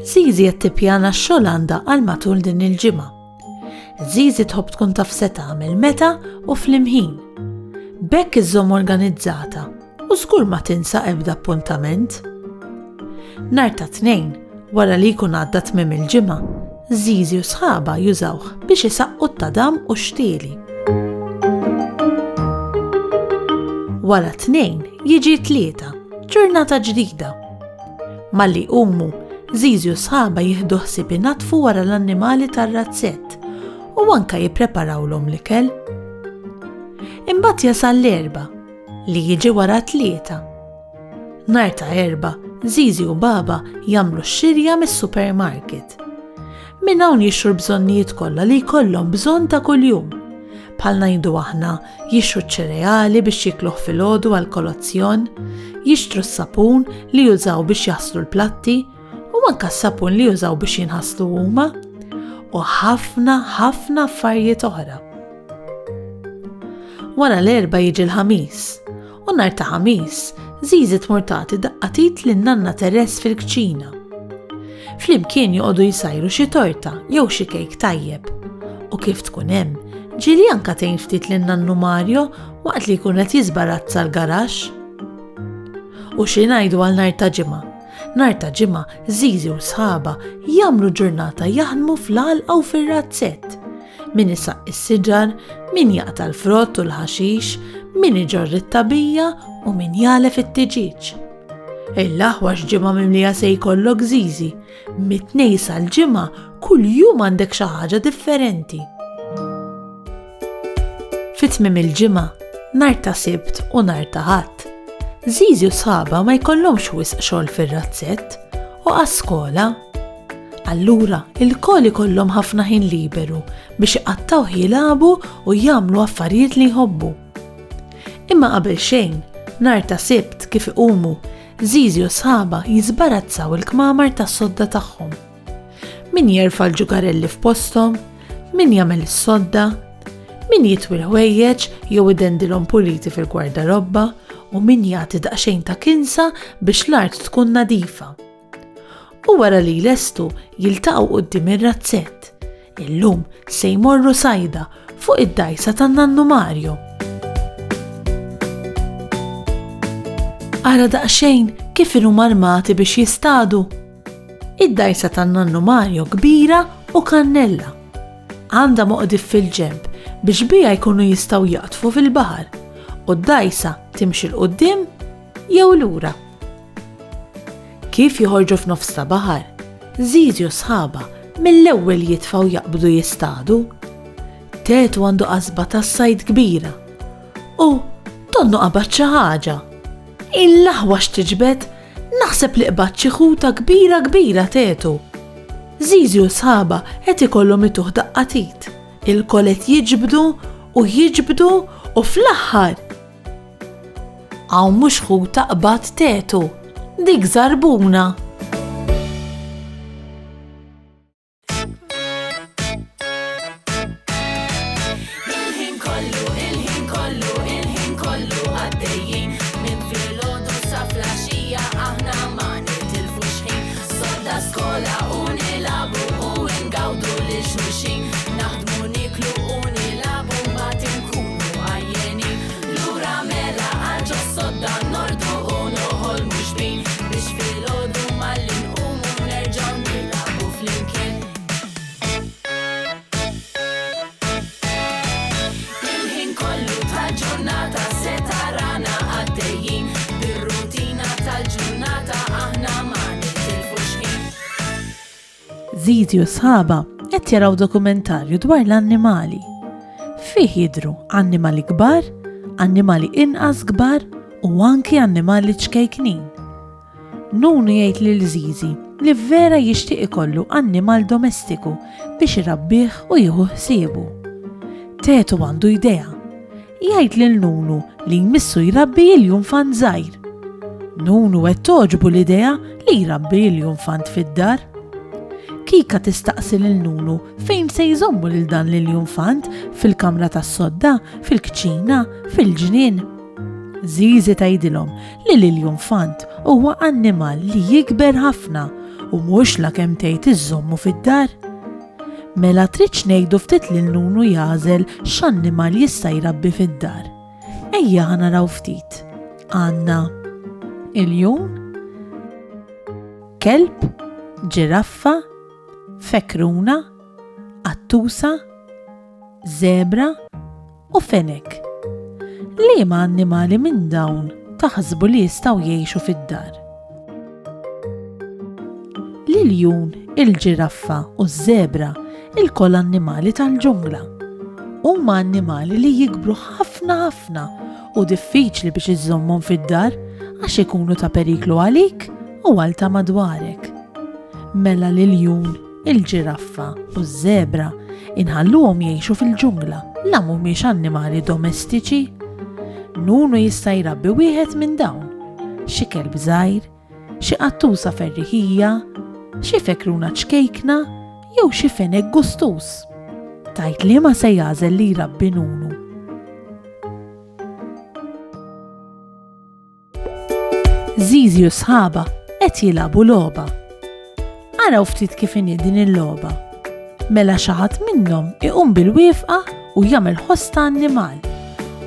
Żiżi qed tippjana x-xogħol għandha għal matul din il-ġimgħa. Żiżi tħobb tkun taf se tagħmel meta u fl-imħin. B'hekk iżżomm organizzata u żgur ma tinsa ebda appuntament. Nhar ta' Tnejn, wara li jkun għadda tmiem il-ġimgħa, Żiżiusħabha jużawh biex isaqqu t-tadam u x-xtieli. Wara Tnejn jiġi Tlieta, ġurnata ġdida. Malli jqumu, Żiżiusħabha jieħdu ħsieb inatfu wara l-annimali tar-razzett u anke jippreparawlhom l-ikel. Imbagħad jasal l-Erbgħa li jiġi wara Tlieta. Nhar ta' Erbgħa, Żiżi u Baba jagħmlu x-xirja mis-supermarket. Minn hawn jixtru l-bżonnijiet kollha li jkollhom bżonn ta' kuljum. Bħal ngħidu aħna jixtru ċ-ċereali biex jikluh filgħodu għal kolazzjon, jixtru s-sapun li jużaw biex jaħslu l-platti u anke s-sapun li jużaw biex jinħasslu huma u ħafna affarijiet oħra. Wara l-Erbgħa jiġi l-Ħamis u nhar ta' Ħamis Żiżi tmur tagħti daqqatit lin-Nanna Teress fil-kċina. Flimkien joqogħdu jsajru xi torta jew xi kejk tajjeb. U kif tkun hemm, ġieli anke tgħin ftit lin-Nannu Mario waqt li jkun qed jiżbarazza l-garaxx. U xi ngħidu għal nhar ta' ġimgħa. Nhar ta' ġimgħa Żiżiusħabha jagħmlu ġurnata jaħdmu fl-għalqa u fir-razzett. Min isaq is-siġar, min jaqta' l-frott u l-ħaxix, min iġorr it-tabija u min jalef it-tiġiġ. Il-aħwax ġimgħa mimlija se jkollok Żiżi, mit-tnejn sal-ġimgħa kull jum għandek xi ħaġa differenti. Fit-tmiem il-ġimgħa, nhar ta' Sibt u nhar ta' Ħadd, Żiżiusħabha ma jkollhomx wisq xogħol fir-razzett u għas-skola. Allura il-kol ikollhom ħafna ħin liberu biex iqattaw jilagħbu u jagħmlu affarijiet li jħobbu. Imma qabel xejn, nhar ta' Sibt kif iqumu, Żiżiusħabha jiżbarazzaw il-kmamar tas-sodda tagħhom. Min jerfa' l-ġugarelli f'posthom, min jagħmel is-sodda, min jitwi l-ħwejjeġ jew idendilhom puliti fil-gwardarobba u min jagħti daqsxejn ta' kinsa biex l-art tkun nadifa. U wara li jlestu jiltaqgħu quddiem ir-razzett. Illum se jmorru sajda fuq id-dajsa tan-Nannu Mario. Ara daqsxejn kif huma armati biex jistadu. Id-dajsa tan-Nannu Mario kbira u kannella. Għandha moqdif fil-ġenb biex biha jkunu jistgħu jaqtfu fil-baħar u d-dajsa timxi l-qudiem jew lura. Kif joħorġu f'nofs ta' baħar, Żiżiusħabha mill-ewwel jitfgħu jaqbdu jistadu. Tetu għandu qasba tas-sajd kbira u tonnu qabad xi ħaġa. Il-aħwax tiġbed naħseb li qbad xi ħuta kbira Tetu. Żiżiusħabha qed ikollhom ituħ daqqatit. Il-kol qed jiġbdu u fl-aħħar hawn mhux ħuta qbad Tetu, dik żarbuna. Il-ħin kollu għaddejjin minn filgħodu sa flaxija aħna ma nitilfux ħin. Sodda skola u nilagħbu u ngawdu lil xulxin. Naħdmu niklu u nilagħbu mbagħad inkunu għajjenin. Lura mela għal sodda nordu u noħolmu xbin biex filgħodu malli nqumu nerġgħu nilagħbu flimkien. Il-ħin kollu tal-ġurnata se tarana għaddejjin bir-rutina tal-ġurnata aħna ma nitilfux ħin. Żiżiusħabha qed jaraw dokumentarju dwar l-annimali. Fih jidhru annimali kbar, annimali inqas kbar u anki annimali ċkejknin. Nunu jgħid lil Żiżi li vera jixtieq ikollu annimal domestiku biex irabbih u jieħu ħsiebu. Tetu għandu idea. Jgħid lil Nunu li jmissu jrabbi l-junfant żgħir. Nunu qed toġbu l-idea li jrabbi l-junfant fid-dar. Kika tistaqsi lil Nunu fejn se jżommu lil dan l-junfant fil-kamra tas-sodda, fil-kċina, fil-ġnien. Żiżi tgħidilhom li l-junfant huwa annimal li jikber ħafna u mhux lakemm tgħid iżommu fid-dar. Mela tridx ngħidu ftit lil Nunu jagħżel x'annimal jista' jrabbi fid-dar. Ejja naraw ftit. Għandna il-jun, kelb, ġiraffa, fekruna, qattusa, żebra u fenek. Liema annimali minn dawn taħsbu li jistgħu jgħixu fid-dar? L-iljun, il-ġiraffa uż-żebra il-koll annimali tal-ġungla. Huma annimali li jikbru ħafna u diffiċli biex iżommhom fid-dar għax ikunu ta' periklu għalik u għal ta' madwarek. Mela l-iljun, il-ġiraffa u z-żebra inħalluhom jgħixu fil-ġungla, la mhumiex annimali domestiċi. Nunu jista' jrabbi wieħed minn dawn, xi kelb żgħir, xi qattusa ferriħija, xi fekruna ċkejkna jew xi fenek gustus. Tajt liema se jagħżel li jrabbi Nunu. Żiżiusħabha qed jilagħbu logħba. Araw ftit kif inhi din il-logħba. Mela xi ħadd minnhom iqum bil-wieqfa u jagħmel ħoss ta' annimal.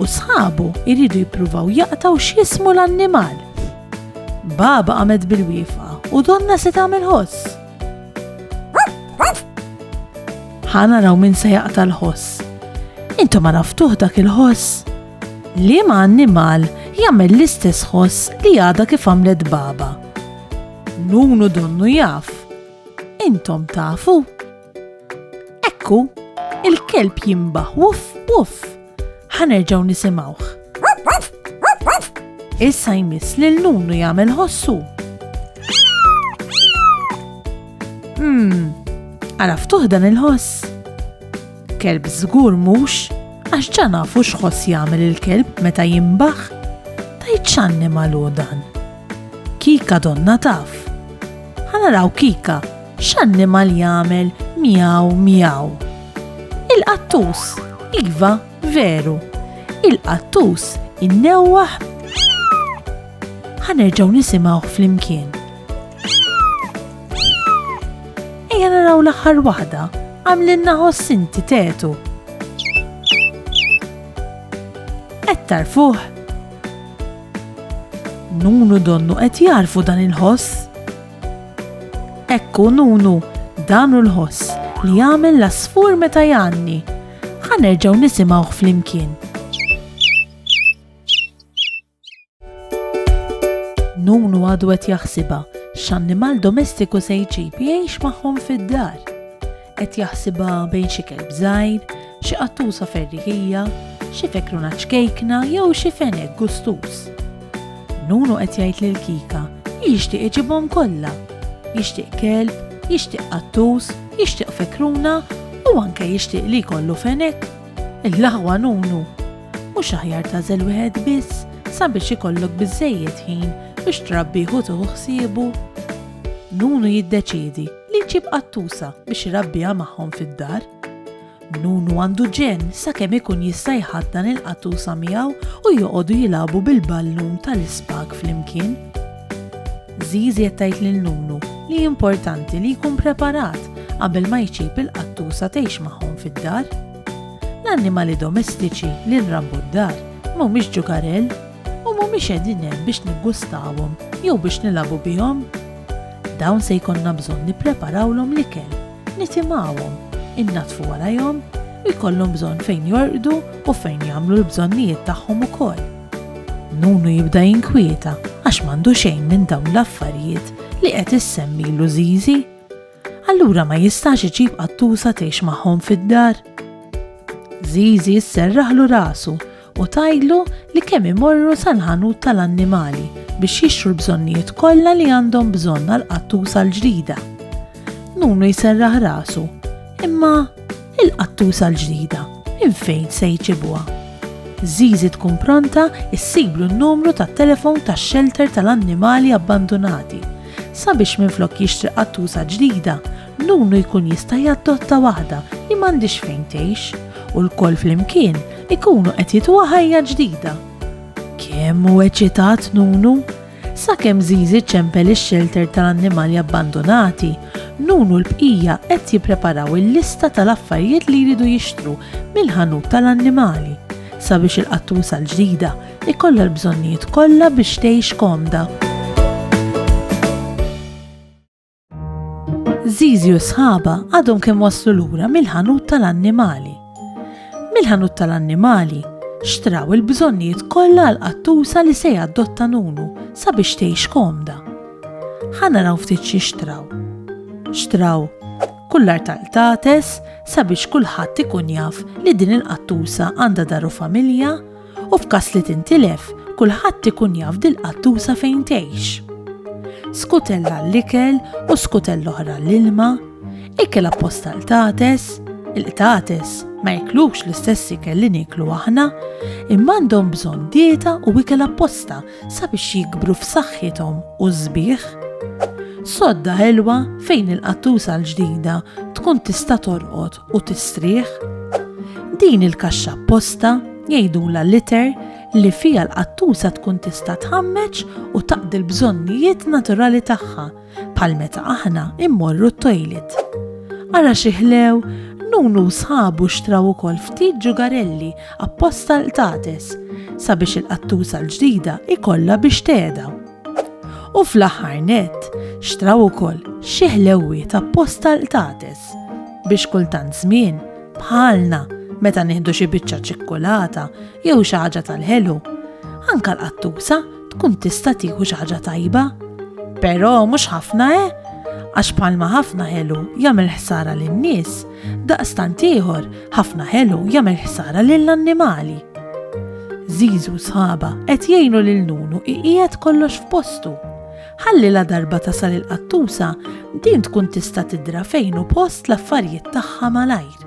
U sħabu jridu jippruvaw jaqtaw x'jismu l-annimal. Baba qamet bil-wieqfa u donna se tagħmel ħoss. Ħanaraw min se jaqta' l-ħoss. Intom araftuh dak il-ħoss? Liema annimal jagħmel l-istess ħoss li għadha kif għamlet baba. Nunu donnu jaf. Intom tafu? Ekku, il-kelb jimbaħ wuff wuff. Ħanerġgħu nisimgħuh. Issa jmiss lil Nunu jagħmel ħossu. Araftuh dan il-ħoss? Kelb żgur mhux, għax ġa nafu x'ħoss jagħmel il-kelb meta jimbaħ. Tajt x'annimal hu dan? Kika donna taf. Ħanaraw Kika x'annimal jagħmel mjaw mjaw. Il-qattus, iva, veru. Il-qattus innewwaħ. Ħanerġgħu nisimgħuh flimkien. Ejja naraw l-aħħar waħda, għamlilna ħoss inti tetu. Qed tarfuh? Nunu donnu qed jarfu dan il-ħoss? Ekku Nunu, dan hu l-ħoss li jagħmel l-asfur meta janni. Ħanerġgħu nisimgħuh flimkien. Nunu għadu qed jaħsibha x'annimal domestiku se jġib jgħix magħhom fid-dar. Qed jaħsibha bejn xi kelb żgħir, xi qattusa ferriħija, xi fekruna ċkejkna jew xi fenek gustus. Nunu qed jgħid lil Kika jixtieq iġibhom kollha. Jixtieq kelb, jixtieq qattus, jixtieq fekruna u anke jixtieq li jkollu fenek. Il-laħwa Nunu, mhux aħjar tażel wieħed biss sabiex ikollok biżżejjed ħin biex trabbih u tuħu ħsiebu. Nunu jiddeċiedi li jġib qattusa biex irabbiha magħhom fid-dar. Nunu għandu ġenn sakemm ikun jista' jħaddan il-qattusa miegħu u joqogħdu jilagħbu bil-ballun tal-ispag flimkien. Żiżi qed tgħid lil Nunu li importanti li jkun preparat qabel ma jġib il-qattusa tgħix magħhom fid-dar. L-annimali domestiċi li nrabbu d-dar mhumiex ġukarell u mhumiex qegħdin hemm biex niggustawhom jew biex nilagħbu bihom. Dawn se jkollna bżonn nippreparawlhom l-ikel, nitimgħuhom, innatfu warajhom u jkollhom bżonn fejn jorqdu u fejn jagħmlu l-bżonnijiet tagħhom ukoll. Nunu jibda jinkwieta għax m'għandu xejn minn dawn l-affarijiet li qed issemmilu Żiżi. Allura ma jistax iġib qattusa tgħix magħhom fid-dar. Żiżi sserraħlu rasu u tajlu li kemm imorru sal-ħanut tal-annimali biex jixtru l-bżonnijiet kollha li għandhom bżonn għall-qattusa l-ġdida. Nunu jserraħ rasu, imma il-qattusa l-ġdida minn fejn se jġibuha? Żiżi tkun pronta issiblu n-numru tat-telefon tax-xelter tal-annimali abbandonati sabiex minflok jixtri qattusa ġdida, Nunu jkun jista' jaddotta waħda li m'għandix fejn tgħix u l-koll flimkien ikunu qed jitwa ħajja ġdida. Kemm hu eċitat Nunu? Sakemm Żiżi ċempel ix-xelter tal-annimali abbandonati, Nunu l-bqija qed jippreparaw il-lista tal-affarijiet li jridu jixtru mill-ħanut tal-annimali sabiex il-qattusa l-ġdida ikollha l-bżonnijiet kollha biex tgħix komda. Żiżiusħabha għadhom kemm waslu lura mill-ħanut tal-annimali. Mill-ħanut tal-annimali xtraw il-bżonnijiet kollha għall-qattusa li se addotta Nunu sabiex tgħix komda. Ħanaraw ftit xi xtraw. Xtraw kullar tal-tates sabiex kulħadd ikun jaf li din il-qattusa għandha daru familja u f'każ li tintilef kulħadd ikun jaf din il-qattusa fejn tgħix. Skutella l-ikel u skutella oħra l-ilma, ikel apposta l-tates, il-tates ma jiklux l-istess ikel li niklu aħna, imma għandhom bżonn dieta u ikel apposta sabiex jikbru f'saħħithom u sbieħ. Sodda ħelwa fejn il-qattusa l-ġdida tkun tista' torqod u tistrieħ. Din il-kaxxa apposta jgħidula liter li fiha l-qattusa tkun tista' tħammeġ u taqdi l-bżonnijiet naturali tagħha bħal meta aħna immorru t-toilet. Ara xi ħlew, Nunu sħabu xtraw ukoll ftit ġugarelli apposta l-tates sabiex il-qattusa l-ġdida ikollha biex tgħeda. U fl-aħħar nett xtraw ukoll xi ħlewwiet apposta l-tates biex kultant żmien bħalna meta nieħdu xi biċċa ċikkolata jew xi ħaġa tal-ħelu, anke l-qattusa tkun tista' tieħu xi ħaġa tajba. Però mhux ħafna għax bħalma ħafna ħelu jagħmel ħsara lin-nies, daqstant ieħor ħafna ħelu jagħmel ħsara lill-annimali. Żiżiusħabha qed jgħinu lil Nunu iqiegħed kollox f'postu. Ħalli la darba tasal il-qattusa din tkun tista' tidra fejn hu post l-affarijiet tagħha malajr.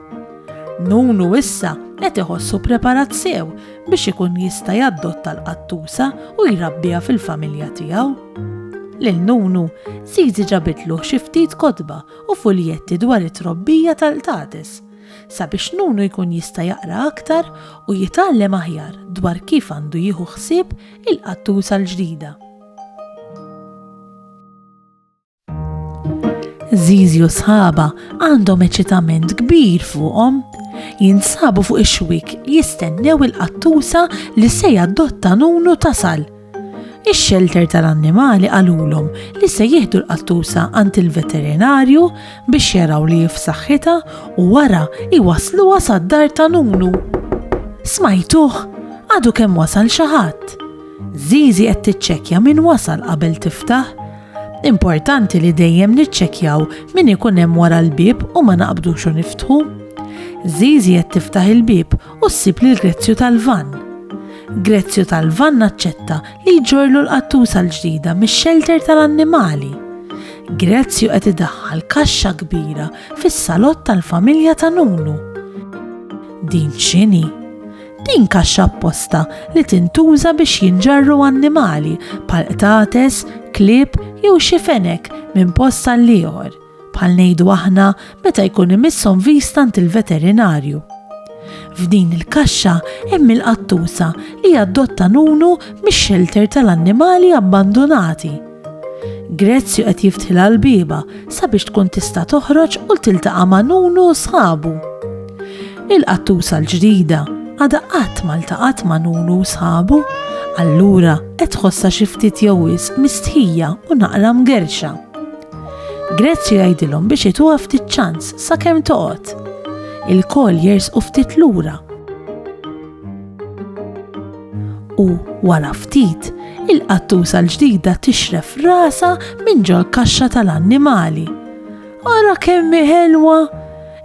Nunu issa qed iħossu preparat sew biex ikun jista' jaddotta l-qattusa u jrabbiha fil-familja tiegħu. Lil Nunu Żiżi ġabitlu xi ftit kotba u fuljetti dwar it-trobbija tal-tates sabiex Nunu jkun jista' jaqra aktar u jitgħallem aħjar dwar kif għandu jieħu ħsieb il-qattusa l-ġdida. Żiżiusħabha għandhom eċitament kbir fuqhom. Jinsabu fuq ix-xwik jistennew il-qattusa li se jaddotta Nunu tasal. Ix-xelter tal-annimali qalulhom li se jieħdu l-qattusa għand il-veterinarju biex jaraw li f'saħħitha u wara iwassluha sad-dar ta' Nunu. Smajtuh, għadu kemm wasal xi ħadd. Żiżi qed tiċċekkja min wasal qabel tiftaħ. Importanti li dejjem niċċekkjaw min ikun hemm wara l-bieb u ma naqbdux u niftħu. Żiżi qed tiftaħ il-bieb u ssib li l-Grezzju tal-Vann. Grezzju tal-Vann naċċetta li jġorlu l-qattusa l-ġdida mix-xelter tal-annimali. Grezzju qed idaħħal kaxxa kbira fis-salott tal-familja ta' Nunu. Din x'inhi? Din kaxxa apposta li tintuża biex jinġarru annimali bħal qtates, klieb jew xi fenek minn post għal ieħor, bħal ngħidu aħna meta jkun imisshom vistant il-veterinarju. F'din il-kaxxa hemm il-qattusa li addotta Nunu mix-xelter tal-annimali abbandonati. Grezzju qed jiftħilha l-bieba sabiex tkun tista' toħroġ u tiltaqa' ma' Nunu u sħabu. Il-qattusa l-ġdida għadha qatt ma ltaqat ma' Nunu u sħabu, allura qed tħossha xi ftit jew wisq mistħija u naqra mgerxa. Grezzju jgħidilhom biex ituha ftit ċans sakemm toqgħod. Il-koll jersqu ftit lura. U wara ftit, il-qattusa l-ġdida tixref rasa minn ġol kaxxa tal-annimali. Ara kemm ħelwa!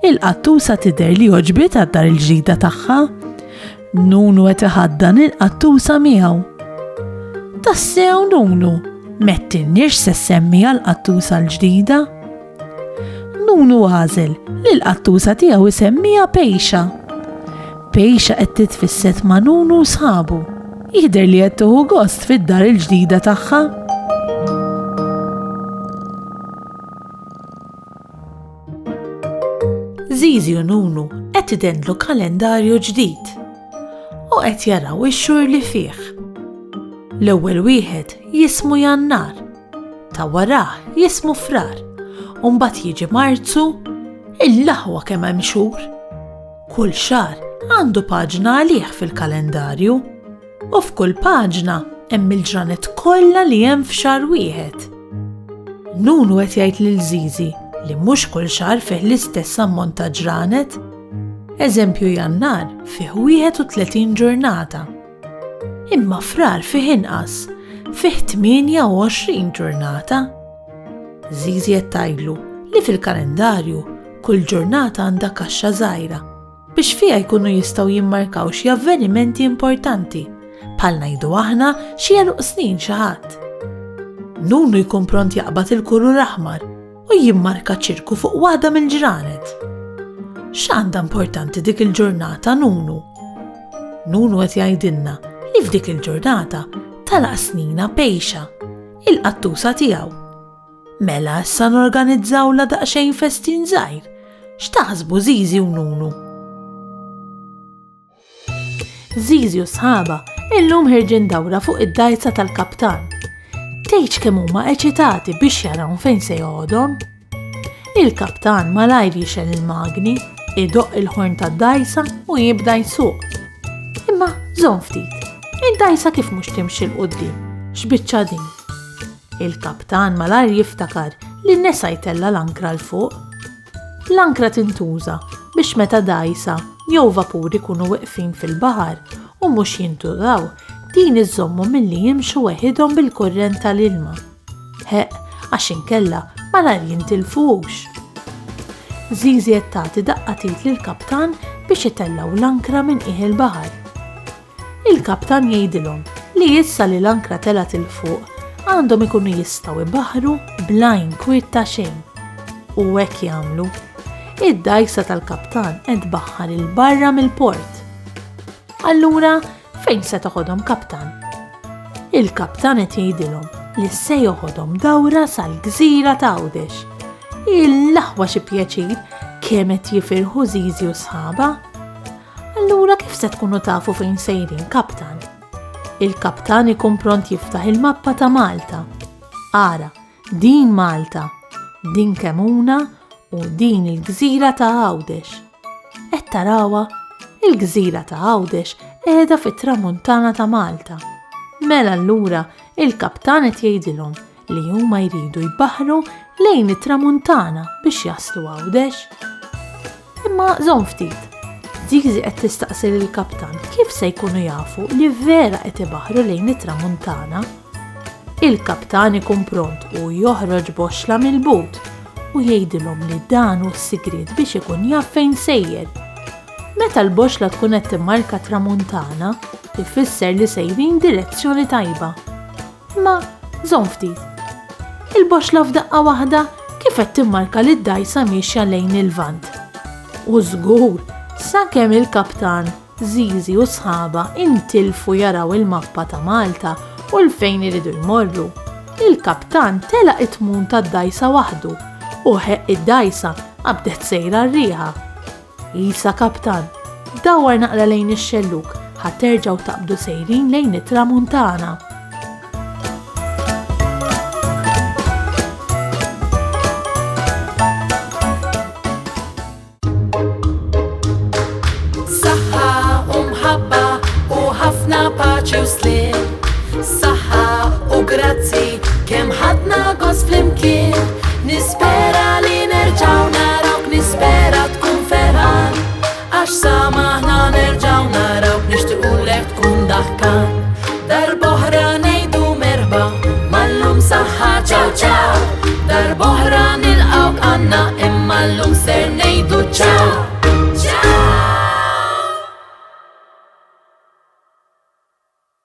Il-qattusa tidher li oġbit għad-dar il-ġdida tagħha. Nunu qed iħaddan il-qattusa miegħu. Tassew Nunu, mettinniex se semmiha l-qattusa l-ġdida? Nunu għażel li l-qattusa tiegħu isemmiha Pejxa. Pejxa qed titfisset ma' Nunu u sħabu. Jidher li qed tieħu gost fid-dar il-ġdida tagħha. Żiżi u Nunu qed idendlu kalendarju ġdid u qed jaraw ix-xhur li fih. L-ewwel wieħed jismu Jannar, ta' warah jismu Frar, u mbagħad jiġi Marzu, il-laħwa kemm hemm xhur. Kull xahar għandu paġna għalih fil-kalendarju u f'kull paġna hemm il-ġranet kollha li hemm f'xahar wieħed. Nunu qed jgħid lil Żiżi li mhux kull xahar fih l-istess ammont ta' ġranet. Eżempju Jannar fih 31 ġurnata. Imma Frar fih inqas, fih 28 ġurnata. Żiżi qed tgħidlu li fil-kalendarju kull ġurnata għandha kaxxa żgħira biex fiha jkunu jistgħu jimmarkaw xi avvenimenti importanti bħal ngħidu aħna xi għeluq snin xi ħadd. Nunu jkun pront jaqbad il-kurur aħmar u jimmarka ċirku fuq waħda mill-ġranet. X'għandha importanti dik il-ġurnata Nunu? Nunu qed jgħidilna li f'dik il-ġurnata talaq snina Pejxa, il-qattusa tiegħu. Mela issa norganizzawla daqsxejn festin żgħir. X'taħsbu Żiżi u Nunu? Żiżiusħabha illum ħirġin dawra fuq id-dajsa tal-kaptan. Tgħidx kemm huma eċitati biex jaraw fejn se joqogħdhom. Il-kaptan malajr jixel il-magni, idoqq il-ħorn tad-dajsa u jibda jsuq. Imma żomm ftit, id-dajsa kif mhux timxi l-qudiem, x'biċċa din? Il-kaptan malajr jiftakar li n-nesa jtella l-ankra l-fuq. L-ankra tintuża biex meta dajsa jew vapuri kunu weqfin fil-baħar u mhux jintużaw din iżommu milli jimxu weħidhom bil-kurrent tal-ilma. Għax inkella malajr jintilfux. Żiżi qed tagħti daqqatit lill-kaptan biex itellaw l-ankra minn qiegħ il-baħar. Il-kaptan jgħidilhom li issa li l-ankra telat il fuq għandhom ikunu jistgħu ibaħħru bla inkwiet ta' xejn. U hekk jagħmlu. Id-dajsa tal-kaptan qed tbaħħar il-barra mill-port. Allura fejn se toħodhom kaptan? Il-kaptan qed jgħidilhom li se joħodhom dawra sal-gżira ta' Għawdex. Il-laħwa xi pjaċir kemm qed jifirħu Żiżiusħabha. Allura kif se tkunu tafu fejn sejrin kaptan? Il-kaptan ikun pront jiftaħ il-mappa ta' Malta. Ara, din Malta, din Kemuna u din il-gżira ta' Għawdex. Qed tarawha, il-gżira ta' Għawdex qiegħda fit-tramuntana ta' Malta. Mela allura il-kaptan qed jgħidilhom li huma jridu jbaħħru lejn it-tramuntana biex jaslu Għawdex. Imma żomm ftit. Żiżi qed tistaqsi lill-kaptan kif se jkunu jafu li vera qed ibaħħru lejn it-tramuntana. Il-kaptan ikun pront u joħroġ boxla mill-but u jgħidilhom li dan hu s-sigriet biex ikun jaf fejn sejjer. Meta l-boxla tkun qed timmarka tramuntana, ifisser li sejrin direzzjoni tajba. Ma żomm ftit. Il-boxla f'daqqa waħda kif qed timmarka li d-dajsa mixja lejn il-vant. U żgur sakemm il-kaptan Żiżiusħabha intilfu jaraw il-mappa ta' Malta u l-fejn iridu jmorru, il-kaptan telaq it-tmun tad-dajsa waħdu u id-dajsa qabdet sejra r-riħa. Isa kaptan, dawwar naqra lejn ix-xelluk ħatterġgħu taqbdu sejrin lejn it-tramuntana. Saħħa u grazzi kemm ħadna gost flimkien. Nispera li nerġgħu narawk, nispera tkun ferħan, għax samaħna nerġgħu narawk nixtiequlek tkun daħkan. Darb'oħra ngħidu merħba, mallum saħħa ċaw ċaw. Darb'oħra nilqgħuk għandna imma llum ser ngħidu ċaw.